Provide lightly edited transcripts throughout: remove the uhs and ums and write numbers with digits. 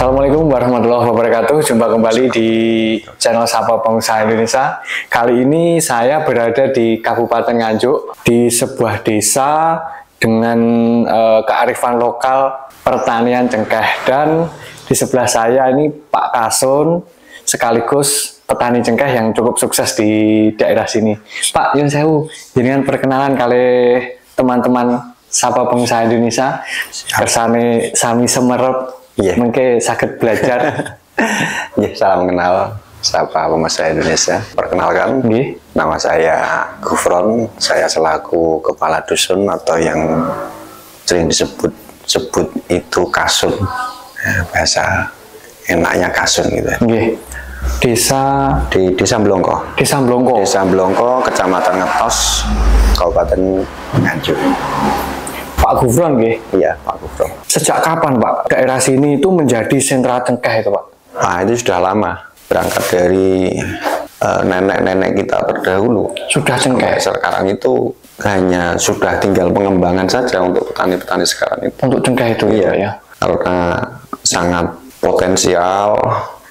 Assalamualaikum warahmatullahi wabarakatuh. Jumpa kembali di channel Sapa Pengusaha Indonesia. Kali ini saya berada di Kabupaten Nganjuk, di sebuah desa dengan kearifan lokal pertanian cengkeh. Dan di sebelah saya ini Pak Kasun, sekaligus petani cengkeh yang cukup sukses di daerah sini. Pak, yun sewu, jenengan perkenalan kali teman-teman Sapa Pengusaha Indonesia. Kersane sami semerep. Mungkin sakit belajar. Salam kenal Sapa Pengusaha Indonesia. Perkenalkan, nama saya Gufron. Saya selaku kepala dusun atau yang sering disebut itu Kasun. Bahasa enaknya Kasun gitu. Desa di Desa Blongko. Desa Blongko. Desa Blongko, Kecamatan Ngetos, Kabupaten Nganjuk. Pak Gufron, Iya, Pak Gufron. Sejak kapan, Pak, daerah sini itu menjadi sentra cengkeh itu, Pak? Nah, itu sudah lama. Berangkat dari nenek-nenek kita terdahulu. Sudah cengkeh? Sekarang itu hanya sudah tinggal pengembangan saja untuk petani-petani sekarang itu. Untuk cengkeh itu, iya, ya? Karena sangat potensial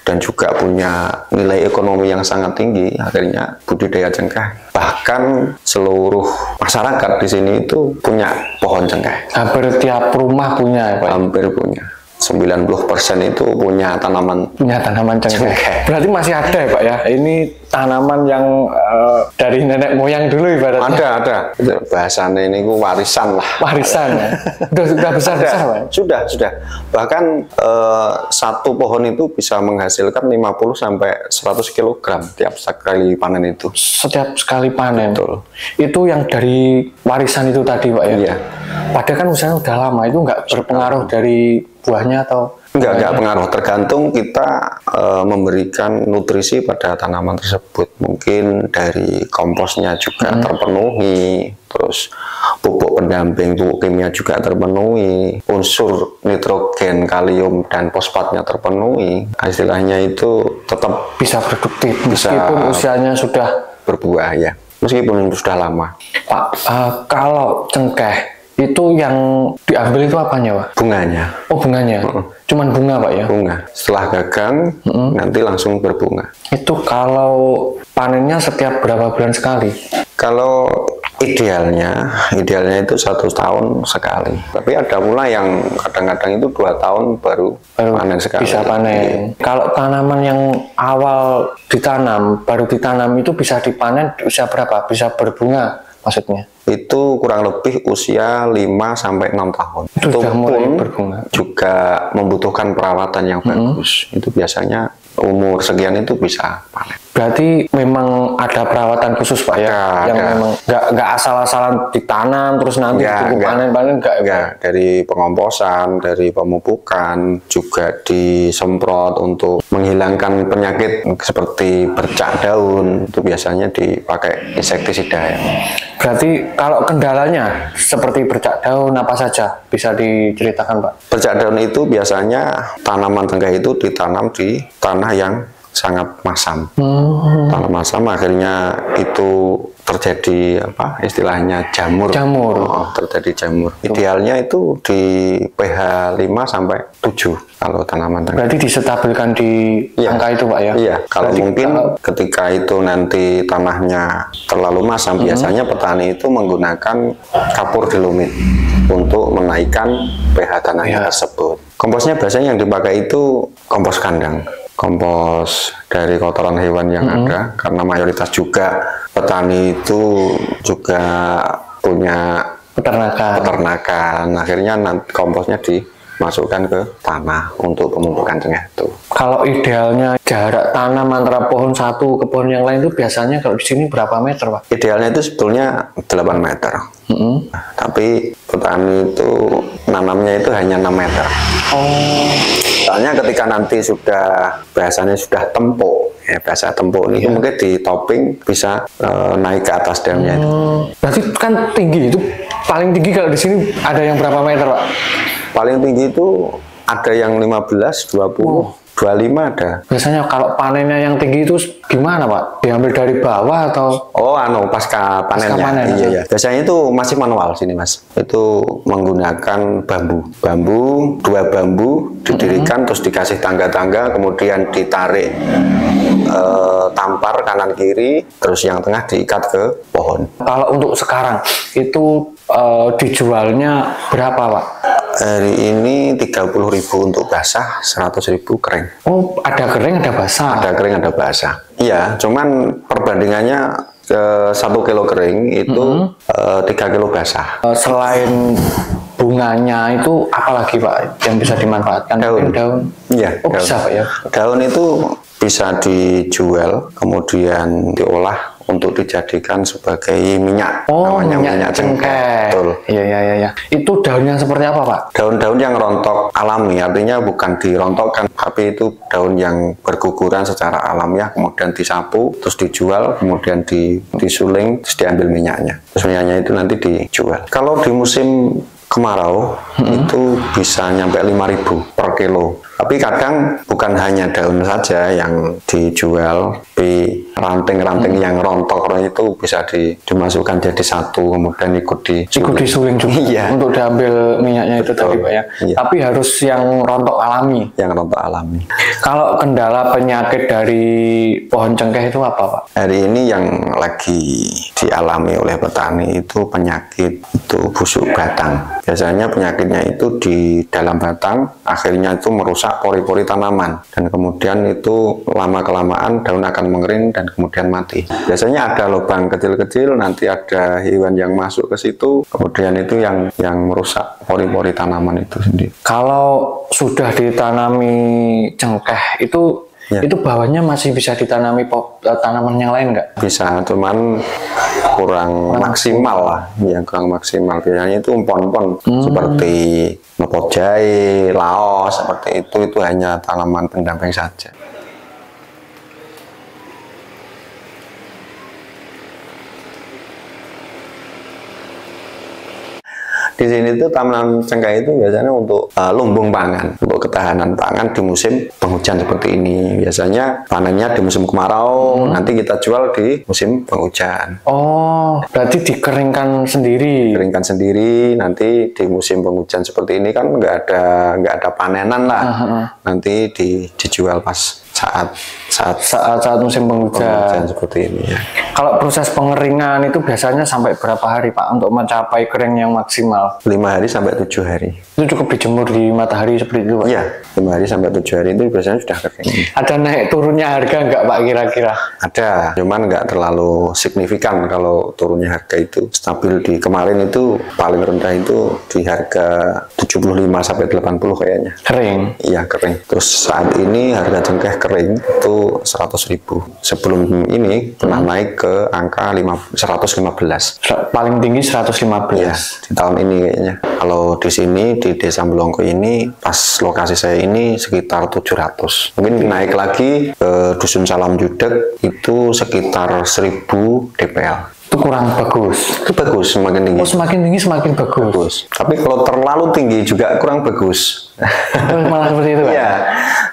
dan juga punya nilai ekonomi yang sangat tinggi, akhirnya budidaya cengkeh. Bahkan seluruh masyarakat di sini itu punya pohon cengkeh. Hampir tiap rumah punya, Pak? Hampir punya. 90% itu punya tanaman cengkeh. Berarti masih ada ya, Pak, ya? Ini tanaman yang dari nenek moyang dulu ibaratnya. Ada. Bahasanya ini warisan lah. Warisan ya? Sudah besar-besar, Pak? Sudah. Bahkan satu pohon itu bisa menghasilkan 50 sampai 100 kg tiap sekali panen itu. Setiap sekali panen? Betul. Itu yang dari warisan itu tadi, Pak, ya? Iya. Padahal kan usianya udah lama, itu nggak berpengaruh dari buahnya atau? Enggak pengaruh, tergantung kita memberikan nutrisi pada tanaman tersebut. Mungkin dari komposnya juga terpenuhi, terus pupuk pendamping, pupuk kimia juga terpenuhi, unsur nitrogen, kalium, dan fosfatnya terpenuhi. Istilahnya itu tetap bisa produktif, meskipun usianya sudah berbuah, ya. Meskipun sudah lama. Pak, kalau cengkeh itu yang diambil itu apanya, Pak? Bunganya. Oh, bunganya. Cuman bunga, Pak, ya? Bunga. Setelah gagang, nanti langsung berbunga. Itu kalau panennya setiap berapa bulan sekali? Kalau idealnya itu 1 tahun sekali. Tapi ada pula yang kadang-kadang itu 2 tahun baru panen sekali. Bisa panen. Kalau tanaman yang awal baru ditanam itu bisa dipanen usia berapa? Bisa berbunga maksudnya? Itu kurang lebih usia 5-6 tahun. Itu sudah mulai berbunga. Juga membutuhkan perawatan yang bagus. Itu biasanya umur sekian itu bisa panen. Berarti memang ada perawatan khusus, Pak, ya? Yang memang nggak asal-asalan ditanam terus nanti panen-panen enggak. Dari pengomposan, dari pemupukan, juga disemprot untuk menghilangkan penyakit seperti bercak daun. Itu biasanya dipakai insektisida, ya. Berarti kalau kendalanya seperti bercak daun apa saja bisa diceritakan, Pak? Bercak daun itu biasanya tanaman cengkeh itu ditanam di tanah yang sangat masam. Tanah masam akhirnya itu terjadi istilahnya jamur. Terjadi jamur. Idealnya itu di pH 5 sampai 7 kalau tanaman cengkeh. Berarti disetabilkan di angka itu, Pak, ya? Iya. Kalau ketika itu nanti tanahnya terlalu masam, biasanya petani itu menggunakan kapur dilumit untuk menaikkan pH tanahnya tersebut. Komposnya biasanya yang dipakai itu kompos kandang. Kompos dari kotoran hewan yang ada, karena mayoritas juga petani itu juga punya peternakan. Akhirnya komposnya dimasukkan ke tanah untuk pemupukan cengkeh itu. Kalau idealnya jarak tanam antara pohon satu ke pohon yang lain itu biasanya kalau di sini berapa meter, Pak? Idealnya itu sebetulnya 8 meter. Tapi petani itu nanamnya itu hanya 6 meter. Soalnya ketika nanti bahasanya sudah tempuk, bahasa tempuk ini mungkin di topping bisa naik ke atas daunnya itu. Berarti kan tinggi itu, paling tinggi kalau di sini ada yang berapa meter, Pak? Paling tinggi itu ada yang 15, 20, 25 ada. Biasanya kalau panennya yang tinggi itu gimana Pak? Diambil dari bawah atau? Oh, pasca panennya. panen, Iya. Biasanya itu masih manual sini, Mas. Itu menggunakan bambu, 2 bambu didirikan, terus dikasih tangga-tangga, kemudian ditarik tampar kanan kiri, terus yang tengah diikat ke pohon. Kalau untuk sekarang itu dijualnya berapa Pak? Hari ini 30.000 untuk basah, 100.000 kering. Oh, ada kering, ada basah. Ada kering, ada basah. Iya, cuman perbandingannya 1 kilo kering itu 3 kilo basah. Selain bunganya itu apalagi Pak yang bisa dimanfaatkan? Daun. Iya. Oh, bisa Pak ya. Daun itu bisa dijual, kemudian diolah untuk dijadikan sebagai minyak. Oh, namanya minyak cengkeh. Betul. Iya. Itu daun yang seperti apa Pak? Daun-daun yang rontok alami, artinya bukan dirontokkan, tapi itu daun yang berguguran secara alamiah, kemudian disapu, terus dijual, kemudian disuling, terus diambil minyaknya. Terus minyaknya itu nanti dijual. Kalau di musim kemarau itu bisa nyampe 5.000 per kilo. Tapi kadang bukan hanya daun saja yang dijual, tapi ranting-ranting yang rontok itu bisa dimasukkan jadi satu, kemudian ikut disuling juga. Iya. Untuk diambil minyaknya itu tadi Pak ya. Iya. Tapi harus yang rontok alami. Yang rontok alami. Kalau kendala penyakit dari pohon cengkeh itu apa Pak? Hari ini yang lagi dialami oleh petani itu penyakit itu busuk batang. Biasanya penyakitnya itu di dalam batang, akhirnya itu merusak pori-pori tanaman, dan kemudian itu lama-kelamaan daun akan mengering dan kemudian mati. Biasanya ada lubang kecil-kecil, nanti ada hewan yang masuk ke situ, kemudian itu yang merusak pori-pori tanaman itu sendiri. Kalau sudah ditanami cengkeh itu bawahnya masih bisa ditanami tanaman yang lain nggak? Bisa, cuman kurang maksimal lah, yang kurang maksimal. Biasanya itu empon-empon seperti lepot jahe, laos, seperti itu hanya tanaman pendamping saja. Di sini tuh tanaman cengkeh itu biasanya untuk lumbung pangan, untuk ketahanan pangan di musim penghujan seperti ini. Biasanya panennya di musim kemarau, nanti kita jual di musim penghujan. Oh, berarti dikeringkan sendiri. Keringkan sendiri, nanti di musim penghujan seperti ini kan nggak ada panenan lah. Nanti dijual pas saat musim penghujan seperti ini ya. Kalau proses pengeringan itu biasanya sampai berapa hari Pak untuk mencapai kering yang maksimal? 5 hari sampai 7 hari. Itu cukup dijemur di matahari seperti itu Pak? Iya, 5 hari sampai 7 hari itu biasanya sudah kering. Ada naik turunnya harga nggak Pak kira-kira? Ada, cuman nggak terlalu signifikan kalau turunnya harga itu. Stabil di kemarin itu paling rendah itu di harga 75 sampai 80 kayaknya. Kering? Iya, kering. Terus saat ini harga cengkeh kering itu 100.000. Sebelum ini pernah naik ke angka 115. Paling tinggi 115. Ya, di tahun ini kayaknya. Kalau di sini di Desa Blongko ini pas lokasi saya ini sekitar 700. Mungkin naik lagi ke Dusun Salam Judeg itu sekitar 1000 DPL. Itu kurang bagus. Itu bagus, semakin tinggi. Oh, semakin tinggi semakin bagus. Tapi kalau terlalu tinggi juga kurang bagus. Malah seperti itu Pak? Iya.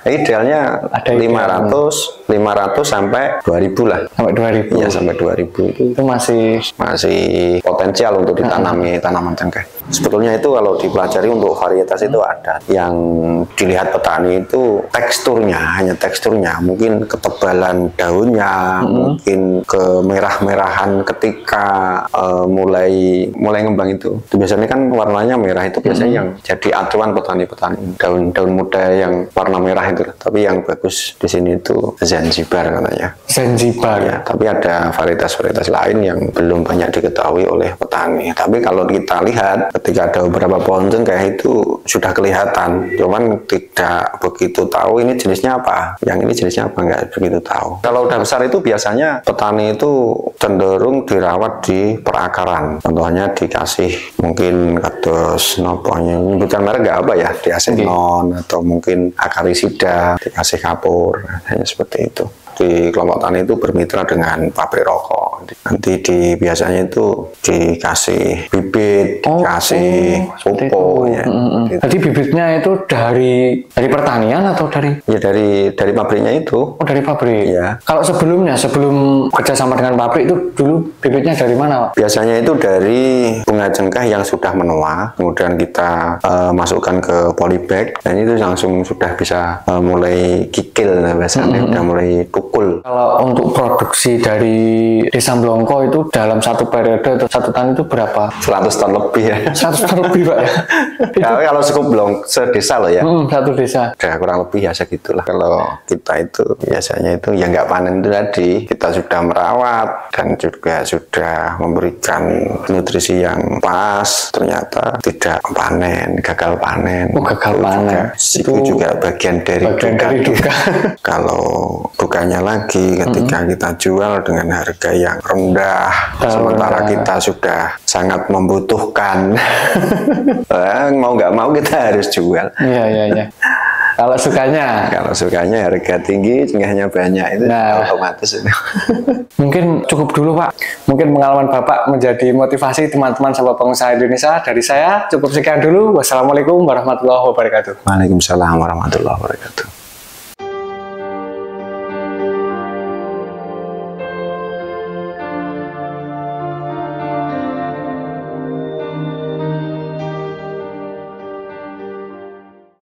Idealnya ada 500 sampai 2000 lah. Sampai 2000. Iya, sampai 2000 itu masih potensial untuk ditanami tanaman cengkeh. Sebetulnya itu kalau dipelajari untuk varietas itu ada. Yang dilihat petani itu hanya teksturnya, mungkin ketebalan daunnya, mungkin kemerah-merahan ketika mulai ngembang itu. Biasanya kan warnanya merah itu biasanya yang jadi acuan petani-petani. Daun muda yang warna merah itu. Tapi yang bagus di sini itu Zanzibar katanya. Zanzibar. Ya, tapi ada varietas-varietas lain yang belum banyak diketahui oleh petani. Tapi kalau kita lihat ketika ada beberapa pohon cengkeh itu sudah kelihatan, cuman tidak begitu tahu ini jenisnya apa, yang ini jenisnya apa, nggak begitu tahu. Kalau udah besar itu biasanya petani itu cenderung dirawat di perakaran, contohnya dikasih mungkin kados noponya, bukan merek nggak apa ya, diasenon atau mungkin akarisida, dikasih kapur, hanya seperti itu. di kelompok tani itu bermitra dengan pabrik rokok. Nanti biasanya itu dikasih bibit, dikasih pupuk. Ya. Jadi bibitnya itu dari pertanian atau dari? Ya dari pabriknya itu. Oh, dari pabrik. Ya. Kalau sebelum kerjasama dengan pabrik itu dulu bibitnya dari mana, Pak? Biasanya itu dari bunga cengkeh yang sudah menua, kemudian kita masukkan ke polybag, dan itu langsung sudah bisa mulai kikil, biasanya udah mulai tukul. Kalau untuk produksi dari Desa Blongko itu dalam satu periode atau satu tahun itu berapa? 100 ton lebih ya. 100 ton lebih, Pak ya? Kalau cukup belum sedesa loh ya. Satu desa. Udah kurang lebih ya segitulah. Kalau kita itu biasanya itu ya nggak panen itu tadi, kita sudah merawat dan juga sudah memberikan nutrisi yang pas, ternyata tidak panen, gagal panen. Oh, gagal panen. Itu juga bagian dari duka. Kalau dukanya lagi ketika kita jual dengan harga yang rendah, sementara kita sudah sangat membutuhkan, mau nggak mau kita harus jual. Iya. Kalau sukanya harga tinggi, cengkehnya banyak, itu otomatis itu. Mungkin cukup dulu, Pak. Mungkin pengalaman Bapak menjadi motivasi teman-teman sahabat pengusaha Indonesia. Dari saya cukup sekian dulu. Wassalamualaikum warahmatullahi wabarakatuh. Waalaikumsalam warahmatullahi wabarakatuh.